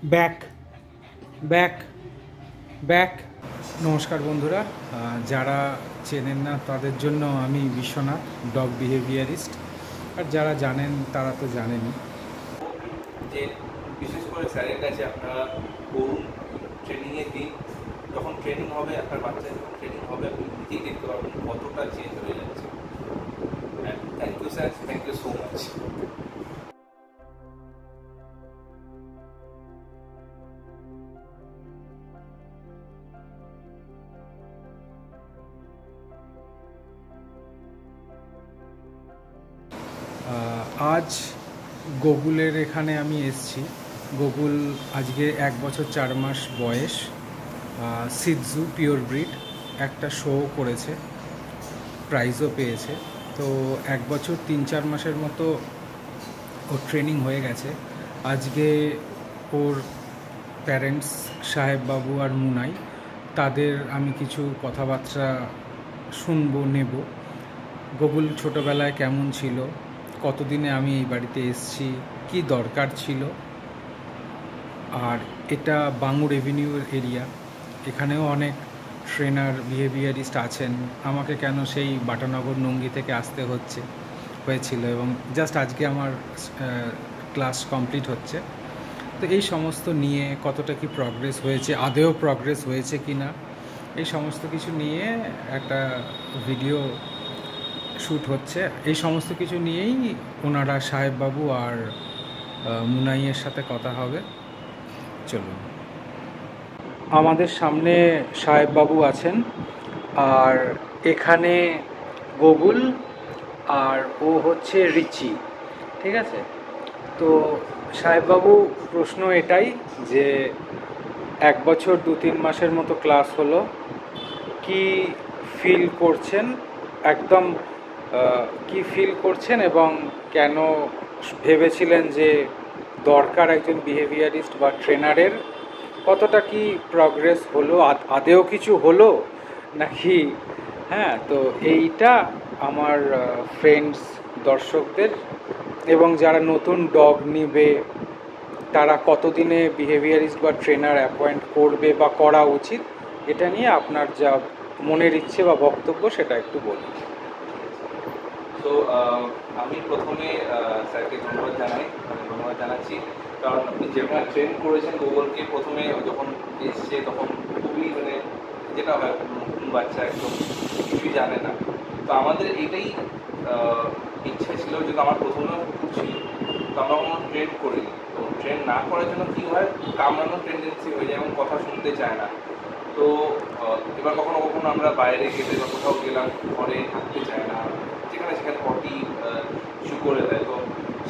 Back back back. নমস্কার বন্ধুরা, যারা চেনেন না তাদের জন্য আমি বিশ্বনাথ, ডগ বিহেভিয়ারিস্ট। আর যারা জানেন তারা তো জানেনই যে বিশেষ করে স্যারের কাছে আপনারা করুন, ট্রেনিংয়ের দিন। যখন ট্রেনিং হবে, আপনার বাচ্চা যখন ট্রেনিং হবে, আপনি নিজেই দেখতে পারবেন কতটা চেঞ্জ হয়ে যাচ্ছে। Thank you sir, thank you so much. আজ গোকুলের এখানে আমি এসেছি। গোকুল আজকে 1 বছর 4 মাস বয়স, সিটজু পিওর ব্রিড। একটা শো করেছে, প্রাইজও পেয়েছে। তো 1 বছর 3-4 মাসের মতো ওর ট্রেনিং হয়ে গেছে। আজকে ওর প্যারেন্টস সাহেব বাবু আর মুনাই, তাদের আমি কিছু কথাবার্তা শুনবো, নেব। গোকুল ছোটোবেলায় কেমন ছিল, কতদিনে আমি এই বাড়িতে এসেছি, কি দরকার ছিল। আর এটা বাঙুর এভিনিউর এরিয়া, এখানেও অনেক ট্রেনার বিহেভিয়ারিস্ট আছেন। আমাকে কেন সেই বাটানগর নঙ্গি থেকে আসতে হয়েছিল, এবং জাস্ট আজকে আমার ক্লাস কমপ্লিট হচ্ছে। তো এই সমস্ত নিয়ে কতটা কি প্রগ্রেস হয়েছে, আদেও প্রগ্রেস হয়েছে কি না, এই সমস্ত কিছু নিয়ে একটা ভিডিও শ্যুট হচ্ছে। এই সমস্ত কিছু নিয়েই ওনারা সাহেববাবু আর মুনাইয়ের সাথে কথা হবে। চলুন, আমাদের সামনে সাহেববাবু আছেন, আর এখানে গোকুল, আর ও হচ্ছে রিচি। ঠিক আছে? তো সাহেববাবু, প্রশ্ন এটাই যে 1 বছর 2-3 মাসের মতো ক্লাস হলো, কি ফিল করছেন, একদম কি ফিল করছেন, এবং কেন ভেবেছিলেন যে দরকার একজন বিহেভিয়ারিস্ট বা ট্রেনারের, কতটা কি প্রগ্রেস হলো, আদেও কিছু হলো নাকি? হ্যাঁ, তো এইটা আমার ফ্রেন্ডস, দর্শকদের, এবং যারা নতুন ডগ নিবে তারা কতদিনে বিহেভিয়ারিস্ট বা ট্রেনার অ্যাপয়েন্ট করবে বা করা উচিত, এটা নিয়ে আপনার যা মনের ইচ্ছে বা বক্তব্য সেটা একটু বলুন। তো আমি প্রথমে স্যারকে ধন্যবাদ জানাচ্ছি, কারণ আপনি যেভাবে ট্রেন করেছেন গুগলকে। প্রথমে যখন এসছে তখন খুবই যেটা হয়, নতুন বাচ্চা একদম কিছুই জানে না। তো আমাদের এটাই ইচ্ছা ছিল, যেহেতু আমার প্রথমেও কুকুর ছিল, তো আমরা কোনো ট্রেন করিনি। তো ট্রেন না করার জন্য কী হয়, কামড়ানোর টেন্ডেন্সি হয়ে যায় এবং কথা শুনতে চায় না। তো এবার কখনো কখনো আমরা বাইরে গেলে বা কোথাও গেলাম, ঘরে থাকতে চায় না, যেখানে সেখানে পটি ইস্যু করে দেয়। তো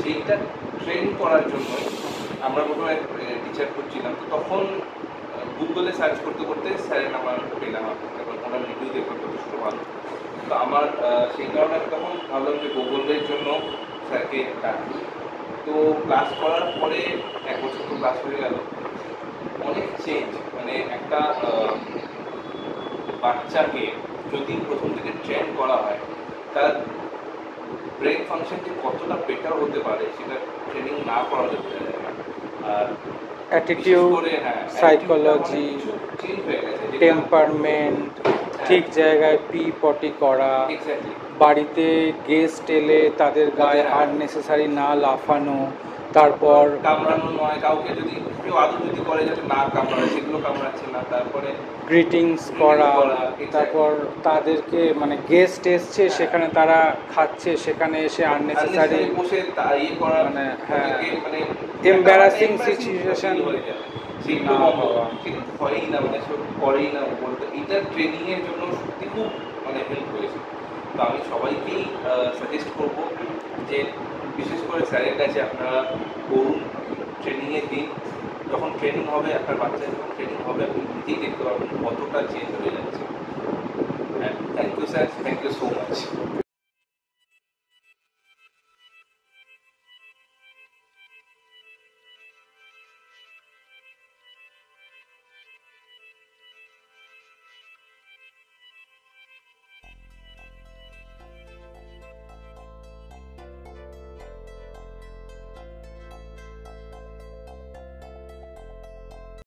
সেইটা ট্রেন করার জন্যই আমরা প্রথমে টিচার করছিলাম। তো তখন গুগলে সার্চ করতে করতে স্যারের নাম্বার পেলাম, এবং ওনার ভিডিও দেখলাম যথেষ্ট ভালো। তো আমার সেই কারণে তখন ভাবলাম যে গুগলের জন্য স্যারকে ডাকি। তো ক্লাস করার পরে 1 বছর তো ক্লাস হয়ে গেল, অনেক চেঞ্জ। একটা বাচ্চাকে যদি প্রথম থেকে ট্রেন করা হয়, তার ব্রেন ফাংশন যে কতটা বেটার হতে পারে সেটা ট্রেনিং না করা যেতে পারে না। আর অ্যাটিটিউড, সাইকোলজি, চেঞ্জ হয়ে গেছে, টেম্পারমেন্ট, ঠিক জায়গায় পি পটি করা, এক্স্যাক্টলি। বাড়িতে গেস্ট এলে তাদের গায়ে আননেসেসারি না লাফানো, তারপর কামড়ানো নয়, কাউকে যদি কেউ আদর যদি করে যাতে না কামড়ায়, সেগুলো কামড়াচ্ছে না। তারপরে গ্রিটিংস করা, তারপর তাদেরকে গেস্ট এসছে, সেখানে তারা খাচ্ছে, সেখানে এসে আননেসেসারি বসে ইয়ে করা, হ্যাঁ, এম্বারাসিং সিচুয়েশন সেগুলো হয়ই না, সব করেই না বলতে। এটা ট্রেনিং এর জন্য সত্যি খুব হেল্প হয়েছে। তো আমি সবাইকেই সাজেস্ট করব যে বিশেষ করে স্যারের কাছে আপনারা করুন, ট্রেনিংয়ের দিন। যখন ট্রেনিং হবে, আপনার বাচ্চা যখন ট্রেনিং হবে, আপনি নিজেই দেখতে পারবেন কতটা চেঞ্জ হয়ে যাচ্ছে। Thank you sir, thank you so much.